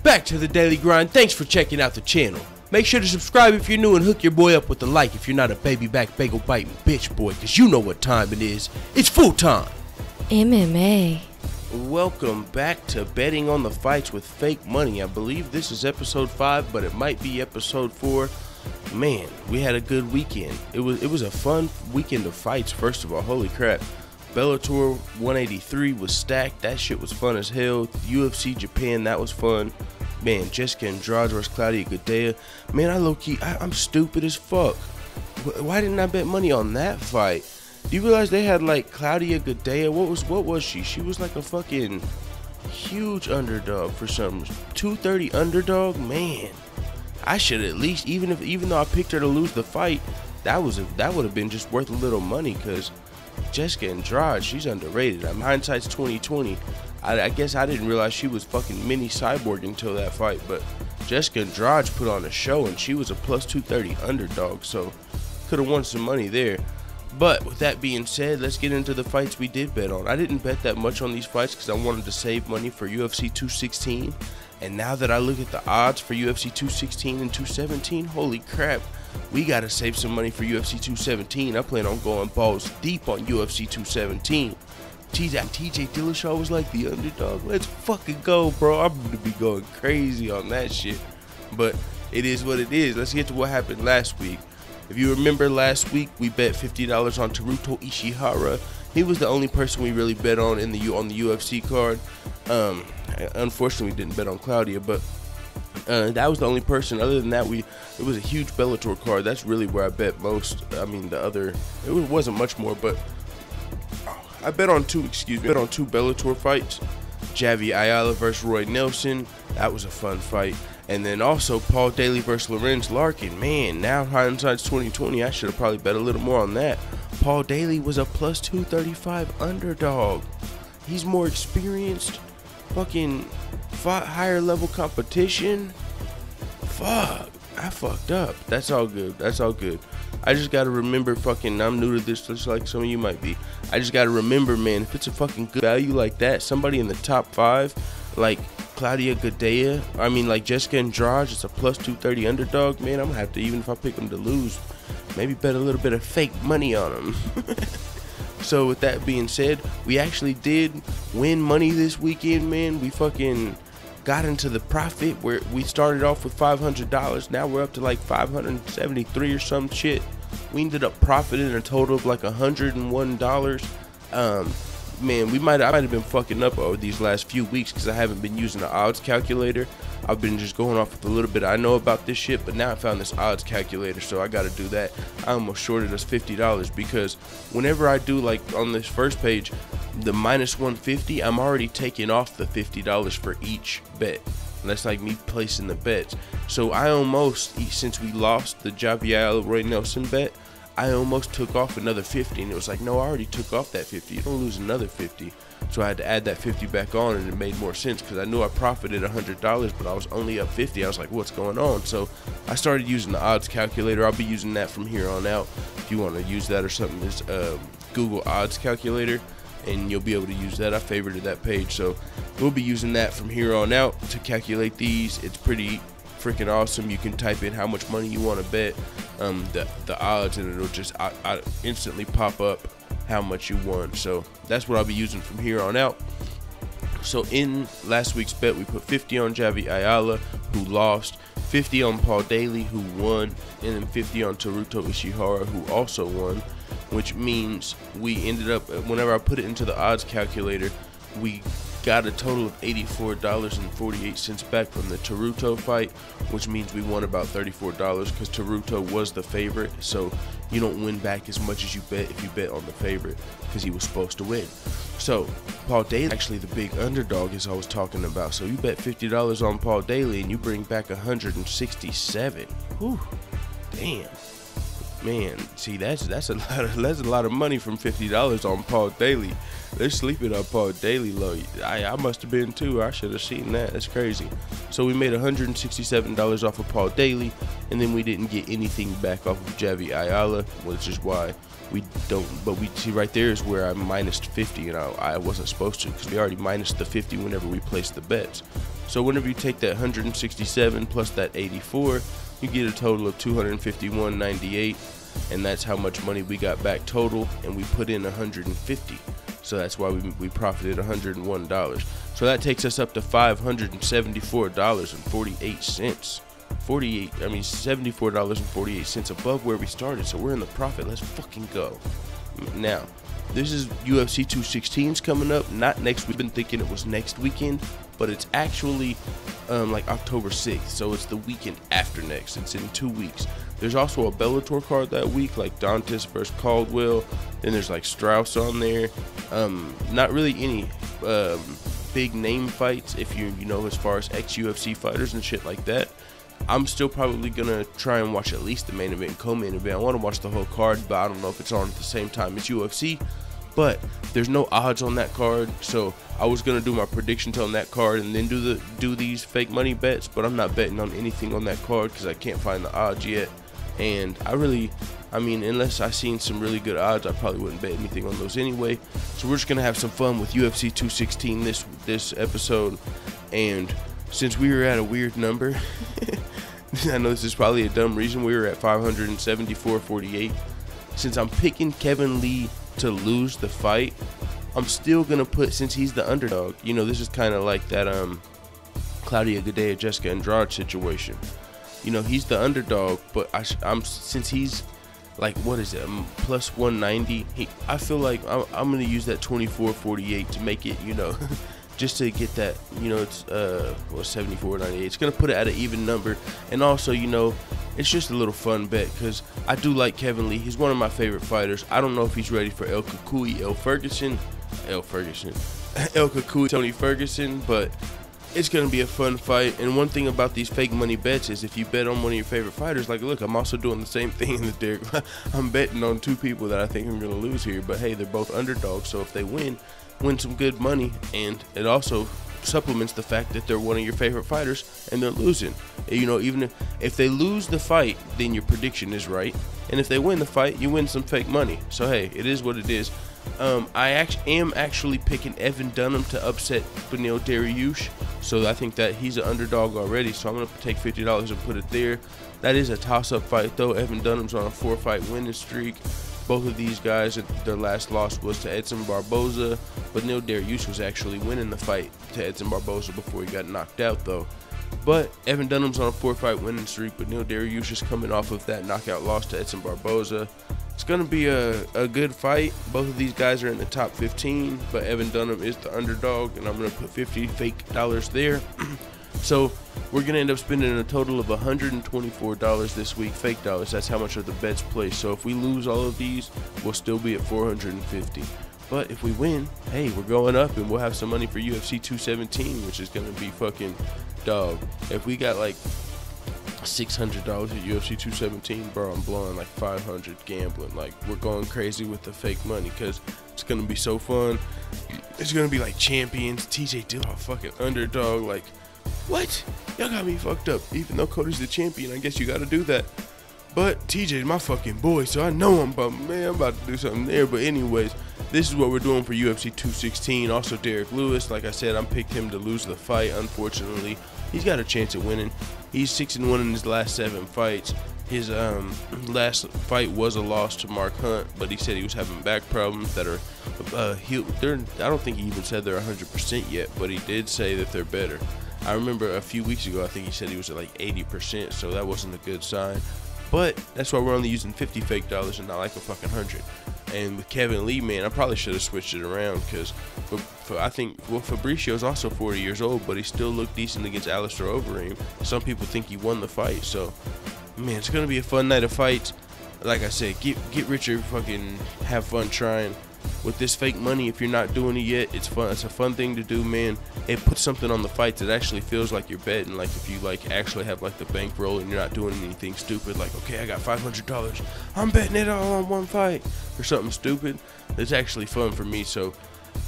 back to the Daily Grind. Thanks for checking out the channel. Make sure to subscribe if you're new and hook your boy up with a like if you're not a baby back bagel biting bitch boy, cause you know what time it is. It's full time. MMA. Welcome back to Betting on the Fights with Fake Money. I believe this is episode 5, but it might be episode 4. Man, we had a good weekend. It was a fun weekend of fights. First of all, holy crap. Bellator 183 was stacked. That shit was fun as hell. UFC Japan, that was fun. Man, Jessica Andrade versus Claudia Gadelha. Man, I'm stupid as fuck. Why didn't I bet money on that fight? Do you realize they had like Claudia Gadelha? What was she? She was like a fucking huge underdog for some 230 underdog. Man, I should at least, even though I picked her to lose the fight, that would have been just worth a little money, because Jessica Andrade, she's underrated. Hindsight's 2020. I guess I didn't realize she was fucking mini cyborg until that fight, but Jessica Andrade put on a show and she was a plus 230 underdog, so could have won some money there. But with that being said, let's get into the fights we did bet on. I didn't bet that much on these fights because I wanted to save money for UFC 216. And now that I look at the odds for UFC 216 and 217, holy crap, we got to save some money for UFC 217. I plan on going balls deep on UFC 217. TJ Dillashaw was like the underdog. Let's fucking go, bro. I'm going to be going crazy on that shit. But it is what it is. Let's get to what happened last week. If you remember last week, we bet $50 on Teruto Ishihara. He was the only person we really bet on on the UFC card. Unfortunately, we didn't bet on Claudia, but that was the only person. Other than that, it was a huge Bellator card. That's really where I bet most. I mean, it wasn't much more, but I bet on two Bellator fights. Javi Ayala versus Roy Nelson. That was a fun fight. And then also Paul Daly versus Lorenz Larkin. Man, now hindsight's 2020. I should have probably bet a little more on that. Paul Daly was a plus 235 underdog. He's more experienced. Fucking fought higher level competition. Fuck, I fucked up. That's all good. That's all good. I just gotta remember, I'm new to this just like some of you might be. I just gotta remember, man, if it's a fucking good value like that, somebody in the top 5, like Claudia Gadelha, like Jessica Andrade, it's a plus 230 underdog, man, I'm gonna have to, even if I pick them to lose, maybe bet a little bit of fake money on them. So with that being said, we actually did win money this weekend, man. We fucking got into the profit where we started off with $500. Now we're up to like 573 or some shit. We ended up profiting a total of like $101. Man, I might have been fucking up over these last few weeks because I haven't been using the odds calculator. I've been just going off with a little bit I know about this shit, but now I found this odds calculator, so I gotta do that. I almost shorted us $50 because whenever I do, like on this first page, the minus 150, I'm already taking off the $50 for each bet. And that's like me placing the bets. So I almost, since we lost the Javier Roy Nelson bet, I almost took off another 50, and it was like, no, I already took off that 50. You don't lose another 50. So I had to add that 50 back on, and it made more sense because I knew I profited $100, but I was only up 50. I was like, what's going on? So I started using the odds calculator. I'll be using that from here on out. If you want to use that or something, it's Google odds calculator, and you'll be able to use that. I favorited that page, so we'll be using that from here on out to calculate these. It's pretty freaking awesome. You can type in how much money you want to bet, the odds, and it'll just instantly pop up how much you won. So that's what I'll be using from here on out. So in last week's bet, we put 50 on Javi Ayala, who lost, 50 on Paul Daly, who won, and then 50 on Teruto Ishihara, who also won, which means we ended up, whenever I put it into the odds calculator, we got a total of $84.48 back from the Teruto fight, which means we won about $34 because Teruto was the favorite. So you don't win back as much as you bet if you bet on the favorite, because he was supposed to win. So Paul Daly, actually the big underdog, as I was talking about. So you bet $50 on Paul Daly and you bring back 167. Whew, damn. Man, see, that's a lot of money from $50 on Paul Daly. They're sleeping on Paul Daly low. I must have been too. I should have seen that. That's crazy. So we made $167 off of Paul Daly, and then we didn't get anything back off of Javi Ayala, which is why we don't. But we see right there is where I minus 50, and I wasn't supposed to, because we already minus the 50 whenever we place the bets. So whenever you take that 167 plus that 84, you get a total of 251.98, and that's how much money we got back total, and we put in 150. So that's why we profited $101. So that takes us up to $574.48. $74.48 above where we started. So we're in the profit. Let's fucking go. Now, this is UFC 216's coming up. Not next week. We've been thinking it was next weekend, but it's actually like October 6th. So it's the weekend after next. It's in 2 weeks. There's also a Bellator card that week, like Dantas versus Caldwell. Then there's like Strauss on there. Not really any big name fights, if you know, as far as ex-UFC fighters and shit like that. I'm still probably gonna try and watch at least the main event and co-main event. I want to watch the whole card, but I don't know if it's on at the same time as UFC. But there's no odds on that card, so I was gonna do my predictions on that card and then do these fake money bets. But I'm not betting on anything on that card because I can't find the odds yet. And I mean, unless I seen some really good odds, I probably wouldn't bet anything on those anyway. So we're just gonna have some fun with UFC 216 this episode. And since we were at a weird number, I know this is probably a dumb reason, we were at 574.48. Since I'm picking Kevin Lee to lose the fight, I'm still gonna put, since he's the underdog, you know, this is kind of like that Claudia Gadelha, Jessica Andrade situation. You know, he's the underdog, but I'm since he's like, what is it, plus 190, I feel like I'm gonna use that 24.48 to make it, you know, just to get that, you know, it's 74.98. It's gonna put it at an even number. And also, you know, it's just a little fun bet because I do like Kevin Lee. He's one of my favorite fighters. I don't know if he's ready for El Ferguson, Tony Ferguson, but it's gonna be a fun fight. And one thing about these fake money bets is if you bet on one of your favorite fighters, like, look, I'm also doing the same thing in the Derek. I'm betting on two people that I think I'm gonna lose here, but hey, they're both underdogs, so if they win some good money. And it also supplements the fact that they're one of your favorite fighters and they're losing. You know, even if they lose the fight, then your prediction is right, and if they win the fight, you win some fake money. So hey, it is what it is. I am actually picking Evan Dunham to upset Beneil Dariush, so I think that he's an underdog already, so I'm going to take $50 and put it there. That is a toss-up fight though. Evan Dunham's on a 4-fight winning streak. Both of these guys, their last loss was to Edson Barboza, but Beneil Dariush was actually winning the fight to Edson Barboza before he got knocked out though. But Evan Dunham's on a 4-fight winning streak, but Beneil Dariush is coming off of that knockout loss to Edson Barboza. It's going to be a good fight. Both of these guys are in the top 15, but Evan Dunham is the underdog, and I'm going to put $50 fake dollars there. So we're going to end up spending a total of $124 this week, fake dollars. That's how much of the bets placed. So if we lose all of these, we'll still be at $450. But if we win, hey, we're going up, and we'll have some money for UFC 217, which is going to be fucking dog. If we got like $600 at UFC 217, bro, I'm blowing like 500 gambling. Like, we're going crazy with the fake money because it's gonna be so fun. It's gonna be like champions, TJ Dillashaw, fucking underdog. Like, what? Y'all got me fucked up. Even though Cody's the champion, I guess you gotta do that. But TJ's my fucking boy, so I know him. But man, I'm about to do something there. But anyways, this is what we're doing for UFC 216. Also, Derek Lewis, like I said, I picked him to lose the fight. Unfortunately, he's got a chance at winning. He's 6-1 in his last 7 fights. His last fight was a loss to Mark Hunt, but he said he was having back problems that are I don't think he even said they're 100% yet, but he did say that they're better. I remember a few weeks ago, I think he said he was at like 80%, so that wasn't a good sign. But that's why we're only using 50 fake dollars and not like a fucking 100. And with Kevin Lee, man, I probably should have switched it around because I think, well, Fabricio's also 40 years old, but he still looked decent against Alistair Overeem. Some people think he won the fight. So, man, it's going to be a fun night of fights. Like I said, get rich or fucking have fun trying. With this fake money, if you're not doing it yet, it's fun. It's a fun thing to do, man. It puts something on the fights that actually feels like you're betting. Like if you like actually have like the bankroll and you're not doing anything stupid. Like, okay, I got $500. I'm betting it all on one fight or something stupid. It's actually fun for me. So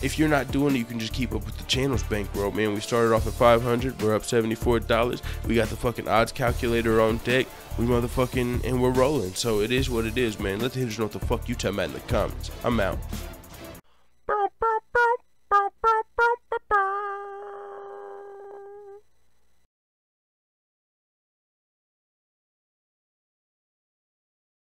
If you're not doing it, you can just keep up with the channel's bankroll, man. We started off at $500. We're up $74. We got the fucking odds calculator on deck. We motherfucking, and we're rolling. So it is what it is, man. Let the hitters know what the fuck you talking about in the comments. I'm out.